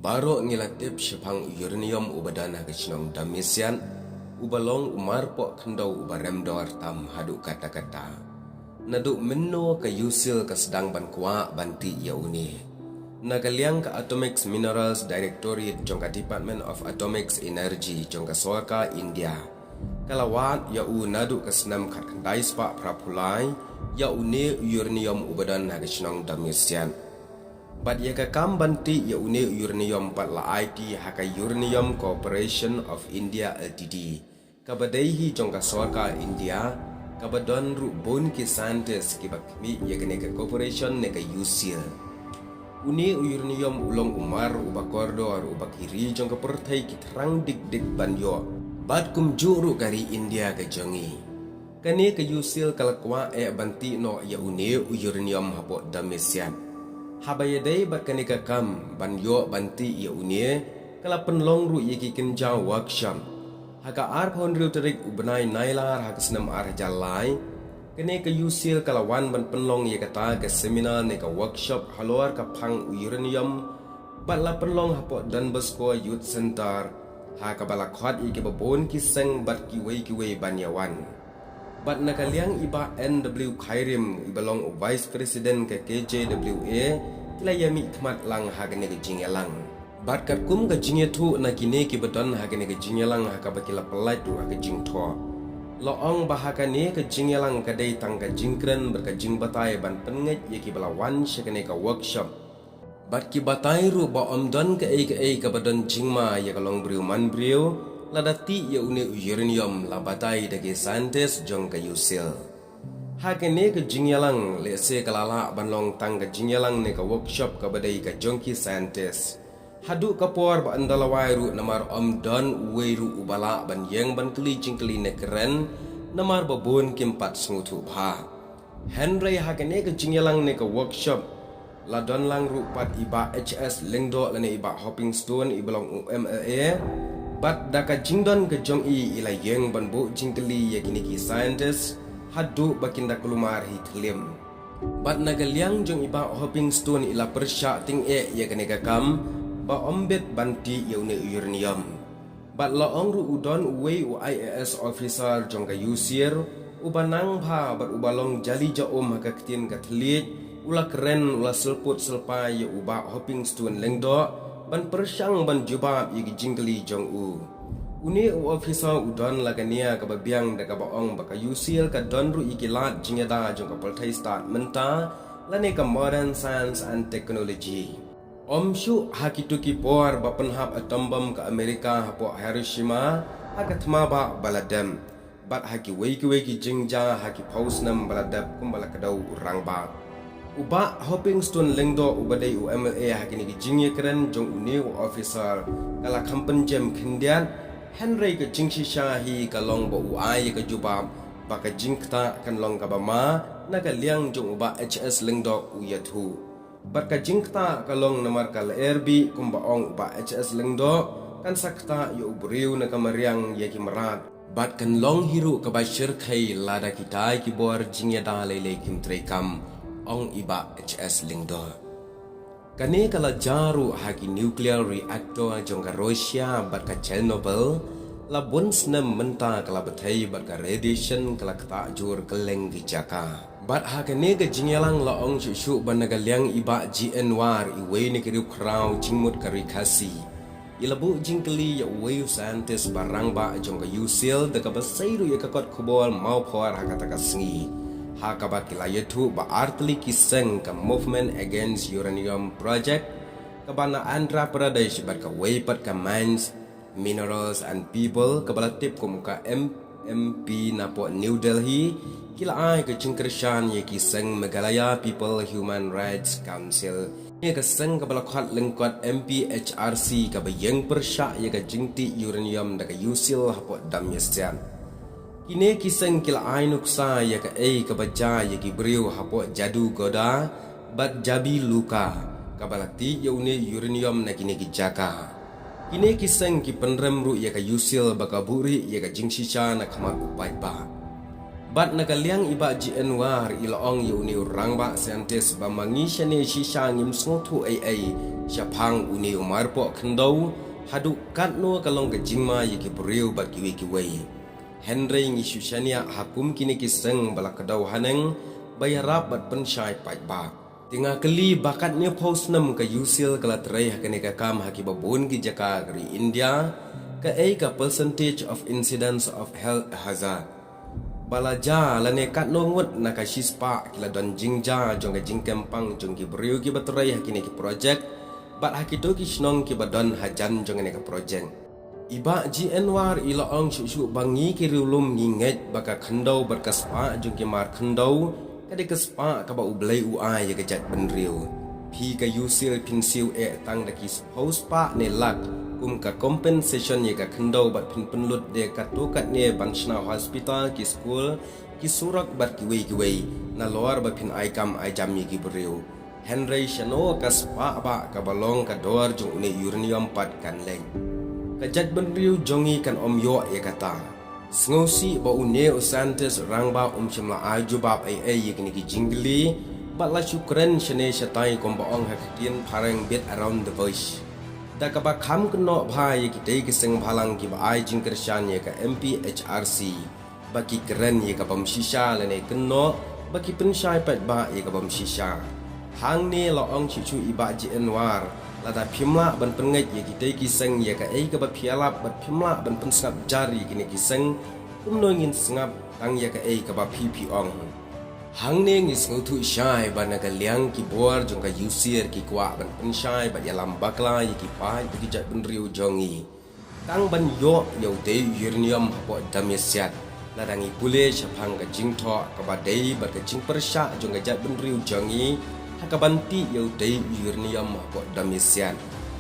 Baro ngilatip syapang uranium ubadana kecinong damisian ubalong umarpo kendau ubaremdor tam haduk kata-kata. Naduk menno ka yusil ka sedang bankwa banti yauni. Nagaliang ka Atomic Minerals Directorate jongka Department of Atomic Energy jongka Sorka India. Kalawat yau naduk ka senam kat kendai spak prapulai yauni uranium ubadana kecinong damisian. Bat ia kakam banti yauni uranium pat la IT haka Uranium Corporation of India Ltd. Kabadaihi jongka Sorka India kabadon ru bon ki scientist ki bakmi ya ke corporation ne ka UCL. Uni uranium ulong umar ubakordo ubakiri jongka pertai ki terang dik banyo. Bat kum juru kari India ka jongi. Kani ka UCL kalakwa banti no yauni uranium hapo damisian. Habayadai bat kanika kam banyo banti ia unie kala penlong ru ye kikin jaw workshop haka ar pondril terik ubenai nailar haka senam ar jalai kene ka yusil kala wan ban penlong ye kata ke seminar ne ka workshop halor ka phang uranium bat la penlong hapo dan besko youth center haka bala khot ye ke babon ki seng bat ki wei banyawan. Bat nakaliang iba NW Khairim ibalong Vice President ke KJWA layami khmat lang hagane ke jingelang. Bat kat kum ke jingetu nakine ki beton hagane ke jingelang haka bakila pelai tu haka jingtho. Loong bahakane ke jingelang kadai tang ke jingkren berka jing batai ban penget ye ki balawan syakane ke workshop. Bat ki batai ru ba omdon ke ai ke bedon jingma ye kalong briu man briu ladati ya uni uranium la batai dagi scientist jong ka yusil. Hakene ke jingyalang lese kalala banlong tang ke jingyalang ne ka workshop ka badai ka jongki scientist. Hadu ka por ba andalawai ru namar omdon weiru ubala ban yeng ban kli jingkli ne keren namar babon kimpat sungutu bha. Henry hakene ke jingyalang ne ka workshop la don lang ru pat iba HS lengdo lane iba hopping stone ibalong UMLA. Bat daka jingdon ke jong ila yeng ban bo jingkeli ya kini ki scientist hadu bakinda kelumar hi klim. Bat nagaliang jong iba hopping stone ila persya ting ya kene kam ba ombet banti yaune uranium. Bat laong ru udon uwe IAS officer jong ka yusir ubanang pha bat ubalong jali jaom haka ketin katlit ula keren ula selput selpa ya uba hopping stone lengdo ban persyang ban jubab igi jingkeli jong u. Uni officer udon lagania ka babiang da ka baong baka yusil ka don ru ikilat jingeda jong ka poltai start menta lane ka modern science and technology. Shu hakituki por ba penhap atom bomb ka Amerika hapo Hiroshima haka tmaba baladem. Bat haki weki jingja haki pausnam baladab kumbala kadau urang ba. Uba hopping stone lengdo ubadai UMLA hakini ki jingye keren jong uni officer kala kampen jem kindian Henry ke jingshi shahi kalong ba uai ke jubab baka jingkta kan long ka bama naga liang jong uba HS lengdo uyatu barka jingkta kalong namar kal RB kumbaong uba HS lengdo kan sakta yo ubriu na kamariang yaki marat bat kan long hiru ka bashir khai lada kitai ki bor jingya da lele kim trekam ong iba HS lingdo. Kani kala jaru haki nuclear reactor jongka Russia barka Chernobyl la bunsnem menta kala batai barka radiation kala kata jur keleng gijaka. Bat hakane ke jingyalang la ong shushu banagaliang iba GN war iwe ni kiriu krau jingmut karikasi. Ilabu jingkeli ya uwe scientist barang ba jongka yusil deka basairu ya kakot kubol mau por hakataka sengi. Hakabakila yetu ba artli kiseng ka movement against uranium project kabana Andhra Pradesh bat ka weipat ka mines minerals and people kabala tip ko muka MP napo New Delhi kila ay ka jingkrishan ye kiseng Meghalaya People Human Rights Council ye ka seng kabala khat lengkot MP HRC ka bayeng persya ye ka jingti uranium da ka yusil hapo damyestian. Kini kiseng kila ay nuksa ya ka ay kabaja ya kibriu hapo jadu goda bat jabi luka kabalati yaune uranium na kini kijaka. Kini kiseng ki penrem ru ya ka yusil bakaburi ya ka jingshisha na kamak upay ba. Bat nakaliang iba GN war ilaong yaune urang ba scientist ba mangisya ni shisha ngim sngotu ay Syapang uni umar po khendau hadu katno kalong ke jingma yiki beriu bat kiwi-kiwi. Henry ngi Shushania hakum kini kiseng bala kedau haneng bayarap bat pensyai paitba. Tinga keli bakatnya post nam ke yusil kala terai hakane kakam haki babun ki jaka dari India ke ka percentage of incidence of health hazard. Balaja lane kat nongut naka shispa kila don jingja jong jing kempang jong ki beriu ki baterai hakine ki project bat hakito ki snong ki badon hajan jong ne ka project. Iba GN war ila ong shu bangi ki riulum nginget baka khendau berkaspa jong ki mar khendau kade kaspa ka ba ublai uai ya gejat benriu. Pi ka yusil pinsiu tang daki post pa ne lak ka compensation ye ka khendau bat pin penlut de ka tokat ne bangshna hospital ki school ki surak bat ki wei na lor ba pin ai kam ai jam ye ki beriu. Henry shano ka spa ba ka balong ka dor jong ne uranium pat kan leng ka jat beriu jongi kan om yo ye kata sngosi ba une usantes rangba chimla aju bab ai ye ki jingli bat la shukran shane shatai komba ong hakien parang bit around the bush. Da ka ba kham kno bhai ki dei ki seng bhalang ki ba ai jing kershan ye ka MPHRC ba ki kren ye ka bam shisha le ne kno ba ki penshai pat ba ye ka bam shisha hang ne la ong chi chu iba ji enwar la da phimla ban pengai ye ki dei ki seng ye ka ka ba phiala ba phimla ban pensap jari ki ne ki seng kumno ngin sngap tang ye ka ba phi ong hang ne ngi sngutu shai ba na ka liang ki bor jong ka yusir ki kwa ban penshai ba yalam bakla ye ki pai ki jat ben riu jongi tang ban yo de uranium po damesiat la dangi pule chapang ka jingtho ka ba dei ba ka jing persha jong ka jat ben riu jongi ha ka banti de uranium po damesiat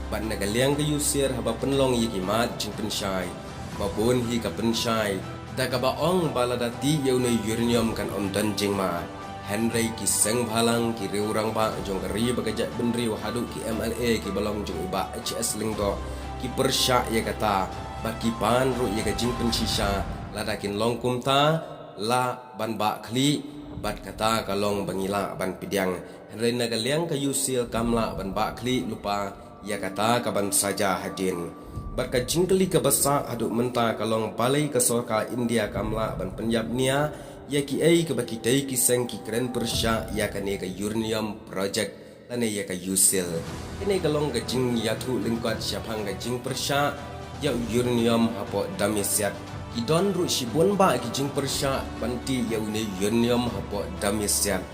ban na ka liang ka yusir ha ba penlong ye ki mat jing penshai ba bon hi ka penshai da ka ba ong baladati ne uranium kan om dan jingma Henry ki seng bhalang ki riurang ba jong ri bagajat benri hadu ki MLA ki balong jong iba HS lingdo ki persya ye kata baki pan ru ye ka jing pensisa ladakin long kumta la ban ba khli bat kata kalong bangila ban pidyang Henry nagaliang ka yusil kamla ban ba khli lupa ya kata ka ban saja hadin Barka jingkeli ke besar aduk mentah kalong balai ke sorka India kamla ban penyap nia ya ki ke baki dai ki seng ki kren persya ya kane ke uranium project lane ya ke yusil kene kalong ke jing ya thu lingkwat syapang ke jing persya ya uranium hapo damesiat ki don ru shibun ba ki jing persya banti ya une uranium hapo damesiat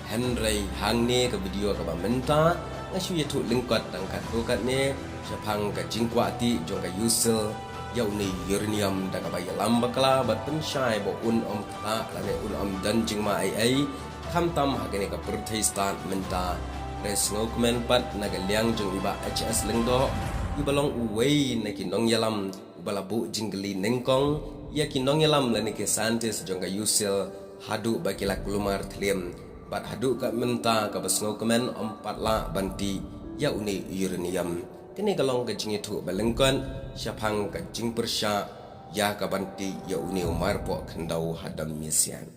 Henry hang ne ke video ke ba mentah ngasu ya thu lingkwat tangkat tokat ne Syapang ka jingkwati jong ka yusil yau ni uranium da ka baya lambakla bat pensyai bo om ta la ne om dan jingma ai kham tam ha ne ka perthai stan menta res ngo komen pat na ga liang jong iba HS lengdo i balong uwei na ki nong yalam balabu jingli nengkong ya ki nong yalam la ne ke santis jong ka yusil hadu bakila kulumar thlem bat hadu ka menta ka basngo komen om patla banti yau ni uranium kini kalong ka jing itu balengkan syapang ka jing persya ya ka banti ya uni umar po khendau hadam misian